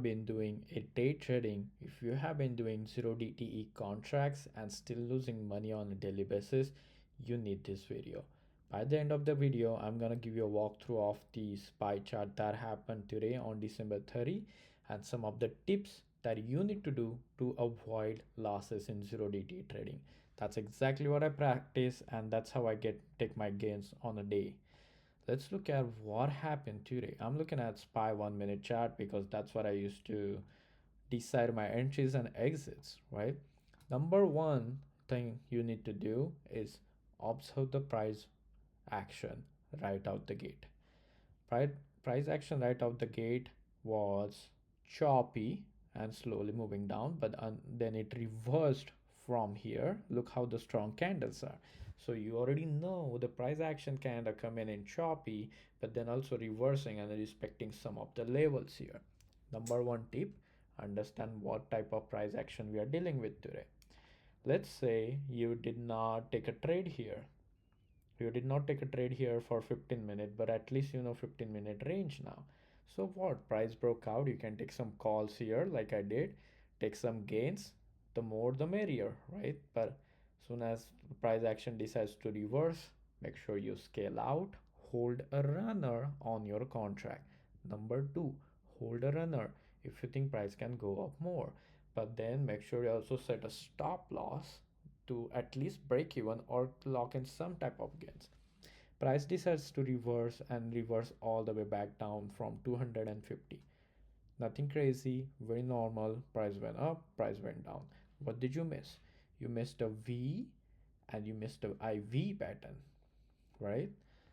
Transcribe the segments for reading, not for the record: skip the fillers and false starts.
Been doing a day trading, if you have been doing 0 DTE contracts and still losing money on a daily basis, you need this video. By the end of the video, I'm gonna give you a walkthrough of the SPY chart that happened today on December 30 and some of the tips that you need to do to avoid losses in 0 DTE trading. That's exactly what I practice and that's how I take my gains on a day. Let's look at what happened today. I'm looking at SPY 1 minute chart because that's what I used to decide my entries and exits, right? Number one thing you need to do is observe the price action right out the gate. Price, price action right out the gate was choppy and slowly moving down, but then it reversed from here. Look how the strong candles are. So you already know the price action kind of come in choppy, but then also reversing and respecting some of the levels here. Number one tip, understand what type of price action we are dealing with today. Let's say you did not take a trade here. You did not take a trade here for 15 minutes, but at least you know 15-minute range now. So what, price broke out, you can take some calls here like I did, take some gains. The more the merrier, right? But soon as price action decides to reverse, make sure you scale out, hold a runner on your contract. Number two, hold a runner if you think price can go up more, but then make sure you also set a stop loss to at least break even or lock in some type of gains. Price decides to reverse and reverse all the way back down from 250. Nothing crazy, very normal. Price went up, price went down. What did you miss? You missed a V and you missed a IV pattern, right?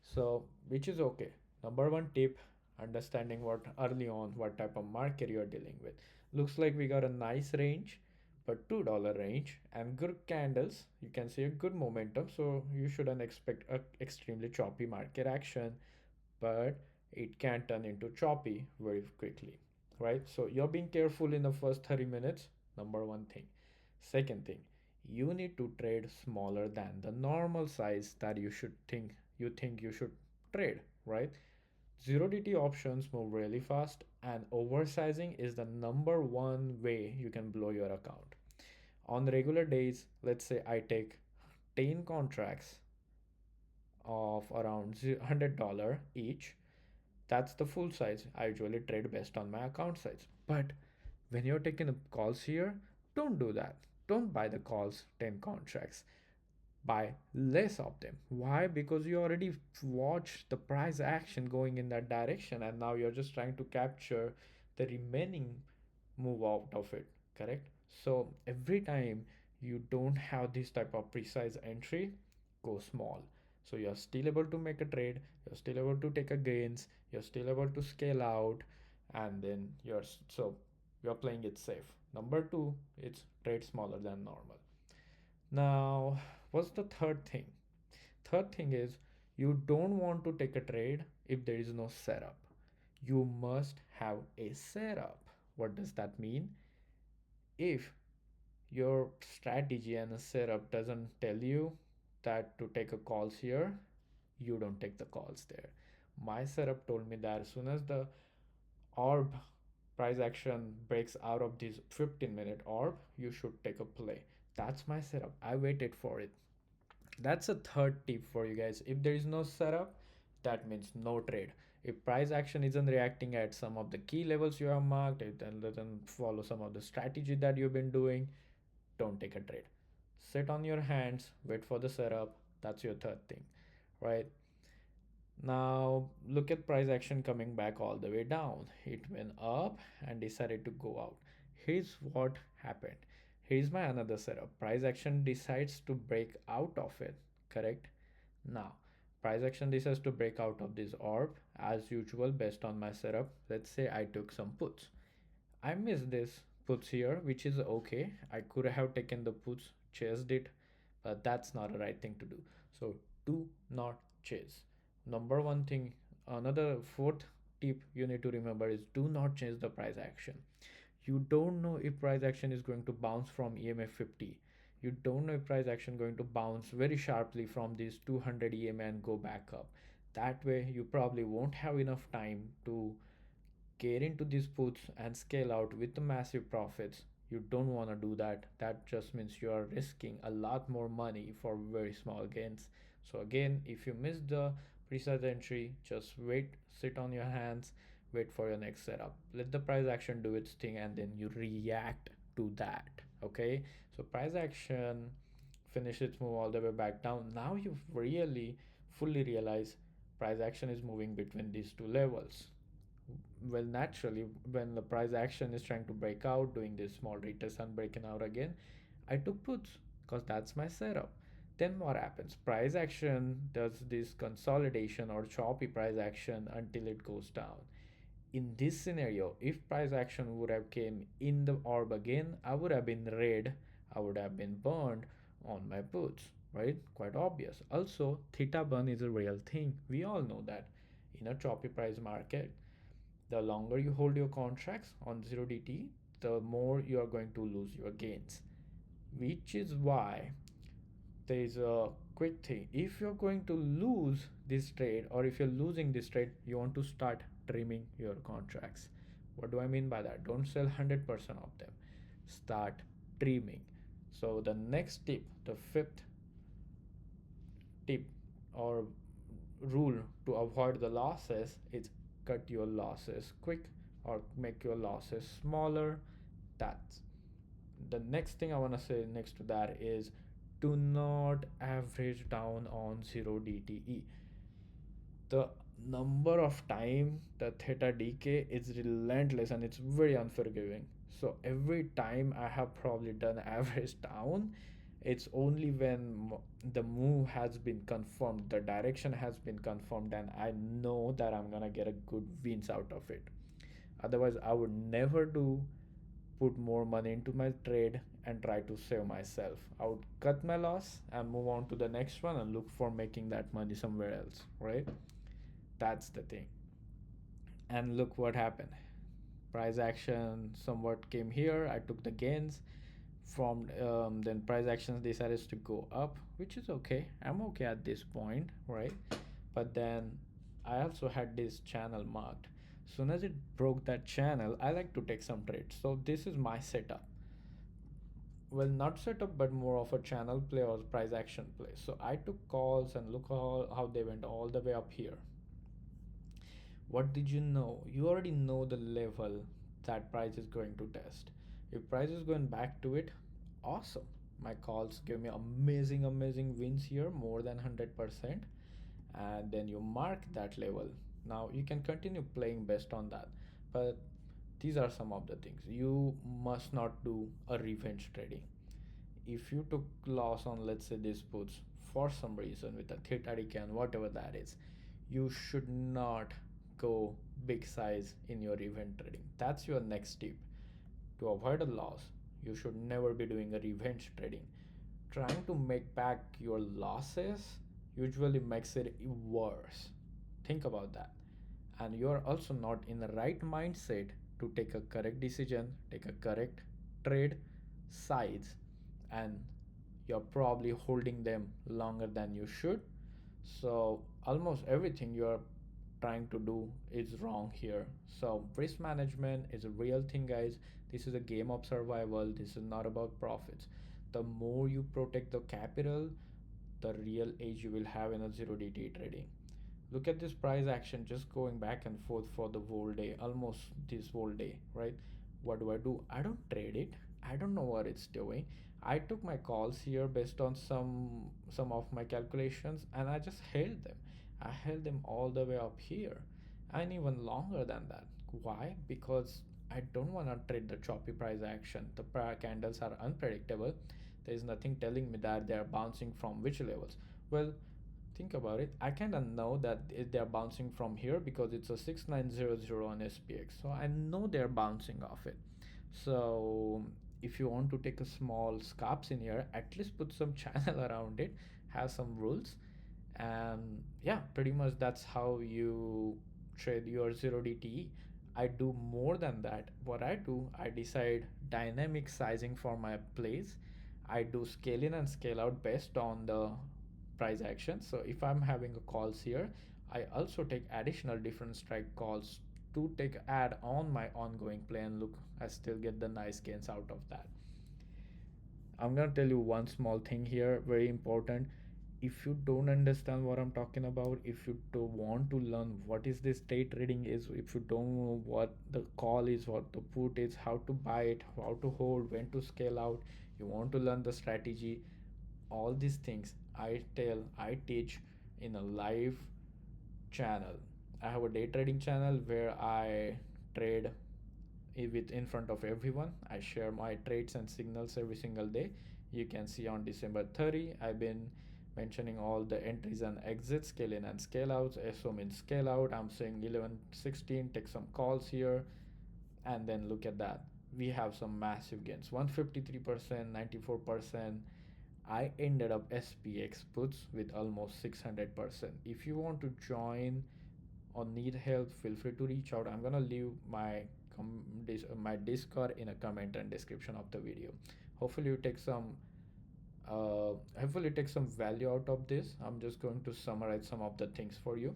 So, which is okay. Number one tip, understanding what early on what type of market you're dealing with. Looks like we got a nice range, but $2 range and good candles. You can see a good momentum, so you shouldn't expect a extremely choppy market action, but it can turn into choppy very quickly, right? So you're being careful in the first 30 minutes. Number one thing. Second thing, you need to trade smaller than the normal size that you think you should trade, right? 0 DT options move really fast, and oversizing is the number one way you can blow your account. On regular days, let's say I take 10 contracts of around $100 each. That's the full size. I usually trade based on my account size. But when you're taking the calls here, don't do that. Don't buy the calls 10 contracts. Buy less of them. Why? Because you already watched the price action going in that direction and now you're just trying to capture the remaining move out of it, correct? So every time you don't have this type of precise entry, go small. So you're still able to make a trade, you're still able to take a gains, you're still able to scale out, and then you're playing it safe. Number two, it's trade smaller than normal. Now, what's the third thing? Third thing is you don't want to take a trade if there is no setup. You must have a setup. What does that mean? If your strategy and a setup doesn't tell you that to take a calls here, you don't take the calls there. My setup told me that as soon as the orb price action breaks out of this 15-minute orb, you should take a play. That's my setup. I waited for it. That's a third tip for you guys. If there is no setup, that means no trade. If price action isn't reacting at some of the key levels you have marked, it doesn't follow some of the strategy that you've been doing, don't take a trade. Sit on your hands, wait for the setup. That's your third thing, right? Now look at price action coming back all the way down. It went up and decided to go out. Here's what happened. Here's my another setup. Price action decides to break out of it, correct? Now, price action decides to break out of this orb as usual based on my setup. Let's say I took some puts. I missed this puts here, which is okay. I could have taken the puts, chased it, but that's not the right thing to do. So do not chase. Number one thing, another fourth tip you need to remember is do not change the price action. You don't know if price action is going to bounce from EMA 50. You don't know if price action going to bounce very sharply from this 200 EMA and go back up. That way you probably won't have enough time to get into these puts and scale out with the massive profits. You don't want to do that. That just means you are risking a lot more money for very small gains. So again, if you miss the precise entry, just wait, sit on your hands, wait for your next setup. Let the price action do its thing and then you react to that. Okay, so price action finish its move all the way back down. Now you've really fully realized price action is moving between these two levels. Well, naturally, when the price action is trying to break out, doing this small retest and breaking out again, I took puts because that's my setup. Then what happens? Price action does this consolidation or choppy price action until it goes down. In this scenario, if price action would have came in the orb again, I would have been red, I would have been burned on my puts, right? Quite obvious. Also, theta burn is a real thing. We all know that in a choppy price market, the longer you hold your contracts on 0DT, the more you are going to lose your gains. Which is why there is a quick thing. If you're going to lose this trade or if you're losing this trade, you want to start trimming your contracts. What do I mean by that? Don't sell 100% of them. Start trimming. So the next tip, the fifth tip or rule to avoid the losses is cut your losses quick or make your losses smaller. That's the next thing I want to say. Next to that is do not average down on 0 DTE. The number of time the theta decay is relentless and it's very unforgiving. So every time I have probably done average down, it's only when the move has been confirmed, the direction has been confirmed, and I know that I'm gonna get a good wins out of it. Otherwise, I would never do put more money into my trade and try to save myself. I would cut my loss and move on to the next one and look for making that money somewhere else, right? That's the thing. And look what happened. Price action somewhat came here. I took the gains from then price actions decided to go up, which is okay. I'm okay at this point, right? But then I also had this channel marked. Soon as it broke that channel, I like to take some trades. So this is my setup. Well, not setup, but more of a channel play or price action play. So I took calls and look how they went all the way up here. What did you know? You already know the level that price is going to test. If price is going back to it, awesome. My calls give me amazing wins here, more than 100%. And then you mark that level. Now you can continue playing based on that. But these are some of the things. You must not do a revenge trading. If you took loss on, let's say, this puts for some reason with a theta decay and whatever that is, you should not go big size in your event trading. That's your next tip. To avoid a loss, you should never be doing a revenge trading. Trying to make back your losses usually makes it worse. Think about that. And you are also not in the right mindset to take a correct decision, take a correct trade size, and you're probably holding them longer than you should. So almost everything you're trying to do is wrong here. So risk management is a real thing, guys. This is a game of survival. This is not about profits. The more you protect the capital, the real edge you will have in a 0DT trading. Look at this price action just going back and forth for the whole day, almost this whole day, right? What do? I don't trade it. I don't know what it's doing. I took my calls here based on some of my calculations and I just held them. I held them all the way up here and even longer than that. Why? Because I don't want to trade the choppy price action. The candles are unpredictable. There is nothing telling me that they are bouncing from which levels. Well, think about it. I kind of know that they're bouncing from here because it's a 6900 on SPX, so I know they're bouncing off it. So if you want to take a small scalps in here, at least put some channel around it, have some rules, and yeah, pretty much that's how you trade your 0DTE. I do more than that. What I do, I decide dynamic sizing for my plays. I do scale in and scale out based on the price action. So if I'm having a calls here, I also take additional different strike calls to take add on my ongoing play, and look, I still get the nice gains out of that. I'm gonna tell you one small thing here, very important. If you don't understand what I'm talking about, if you don't want to learn what is this day trading is, if you don't know what the call is, what the put is, how to buy it, how to hold, when to scale out, you want to learn the strategy, all these things I teach in a live channel. I have a day trading channel where I trade with in front of everyone. I share my trades and signals every single day. You can see on December 30 I've been mentioning all the entries and exits, scale in and scale outs. So means scale out, I'm saying 11 16, take some calls here, and then look at that, we have some massive gains, 153%, 94%. I ended up SPX puts with almost 600%. If you want to join or need help, feel free to reach out. I'm gonna leave my Discord in a comment and description of the video. Hopefully you take some hopefully take some value out of this. I'm just going to summarize some of the things for you.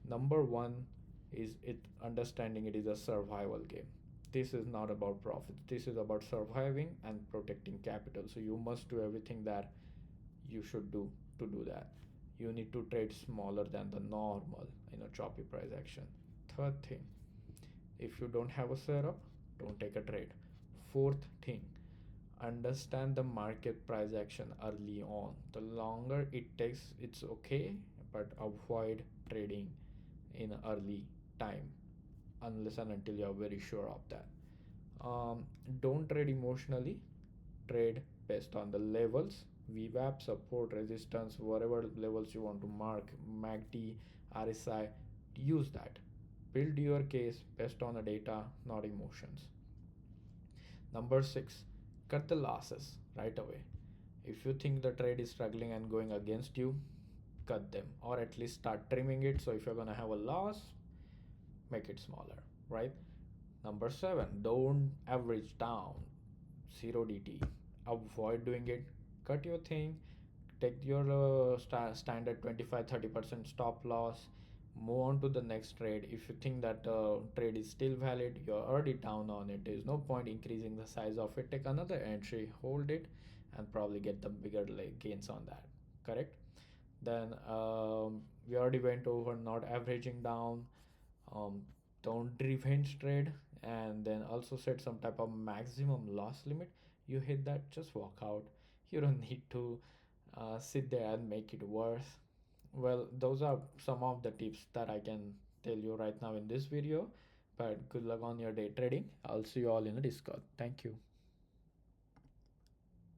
Number one is it understanding it is a survival game. This is not about profits. This is about surviving and protecting capital. So you must do everything that you should do to do that. You need to trade smaller than the normal in a choppy price action. Third thing, if you don't have a setup, don't take a trade. Fourth thing, understand the market price action early on. The longer it takes, it's okay, but avoid trading in early time unless and until you're very sure of that. Don't trade emotionally, trade based on the levels, VWAP, support, resistance, whatever levels you want to mark, MACD, RSI, use that. Build your case based on the data, not emotions. Number six, cut the losses right away. If you think the trade is struggling and going against you, cut them, or at least start trimming it. So if you're gonna have a loss, make it smaller, right? Number seven, don't average down. Zero DT. Avoid doing it. Cut your thing. Take your standard 25-30% stop loss. Move on to the next trade. If you think that trade is still valid, you're already down on it. There's no point increasing the size of it. Take another entry, hold it, and probably get the bigger gains on that. Correct? Then we already went over not averaging down. um, don't revenge trade, and then also set some type of maximum loss limit. You hit that, just walk out. You don't need to sit there and make it worse. Well, those are some of the tips that I can tell you right now in this video, but good luck on your day trading. I'll see you all in the Discord. Thank you.